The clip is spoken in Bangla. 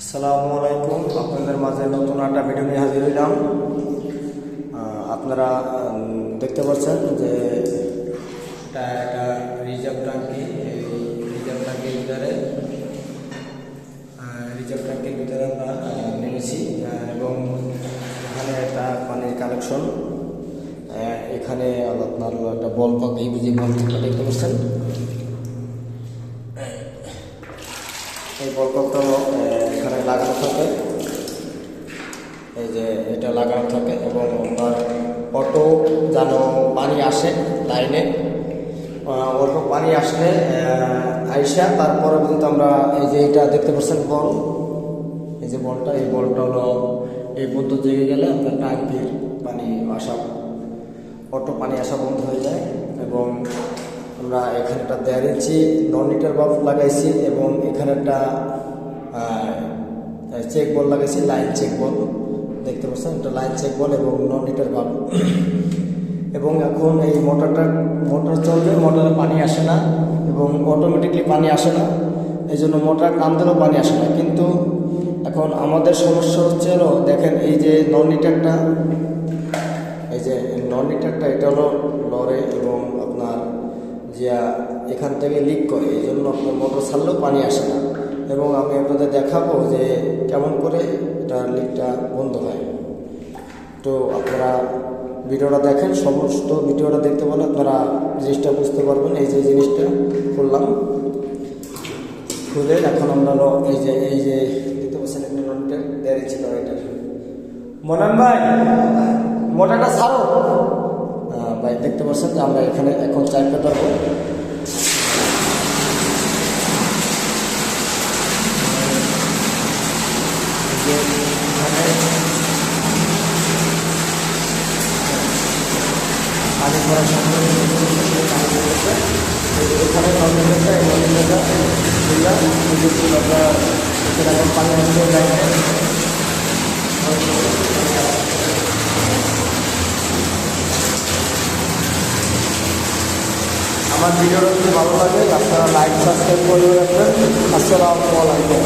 আসসালামু আলাইকুম। আপনাদের মাঝে নতুন একটা ভিডিও নিয়ে হাজির হইলাম। আপনারা দেখতে পাচ্ছেন যে এটা একটা রিজার্ভ ট্যাঙ্কি। এই রিজার্ভ ট্যাঙ্কির ভিতরে আমরা নেমেছি এবং এখানে একটা পানির কালেকশন। এখানে আপনার একটা বল কক, এই বুঝি বল ককটা দেখতে পাচ্ছেন। এই বল ককটা এখানে লাগানো থাকে, এই যে এটা লাগানো থাকে এবং আপনার অটো যেন পানি আসে লাইনে, অটো পানি আসলে আইসা তারপরে কিন্তু আমরা এই যে এটা দেখতে পাচ্ছেন বল, এই যে বলটা, এই বলটা হলো এই পর্যন্ত জেগে গেলে আপনার ট্যাঙ্কির পানি আসা, অটো পানি আসা বন্ধ হয়ে যায়। এবং আমরা এখানে একটা 1.5 ইঞ্চি 9 লিটার বাল্ব লাগাইছি এবং এখানে একটা চেক বল লাগাইছি, লাইন চেক বল দেখতে পাচ্ছেন, একটা লাইন চেক বল এবং 9 লিটার বাল্ব। এবং এখন এই মোটর চলবে, মোটরে পানি আসে না এবং অটোমেটিকলি পানি আসে না, এই জন্য মোটর টান দিলেও পানি আসে না। কিন্তু এখন আমাদের সমস্যা হচ্ছে হলো, দেখেন এই যে 9 লিটারটা, এই যে 9 লিটারটা এটা হলো লড়ে এবং আপনার যে এখান থেকে লিক করে, এই জন্য আপনার মোটর ছাড়লেও পানি আসে না। এবং আমি আপনাদের দেখাবো যে কেমন করে এটা লিকটা বন্ধ হয়। তো আপনারা ভিডিওটা দেখেন, সমস্ত ভিডিওটা দেখতে বলে আপনারা জিনিসটা বুঝতে পারবেন। এই যে জিনিসটা খুললাম, খুলে এখন আমরা এই যে দেখতে পাচ্ছেন একটা ননটা 1.5 ইঞ্চি এটা। মনান ভাই মোটরটা ছাড়ো ভাই, দেখতে পাচ্ছেন যে আমরা এখানে এখন চাপতে পারবো। পানি পড়ার সঙ্গে এখানে নদীটা এখন পানি আসতে যায়। আমার ভিডিওটা যদি ভালো লাগে আপনারা লাইক সাবস্ক্রাইব করে রাখবেন। আসসালামু আলাইকুম।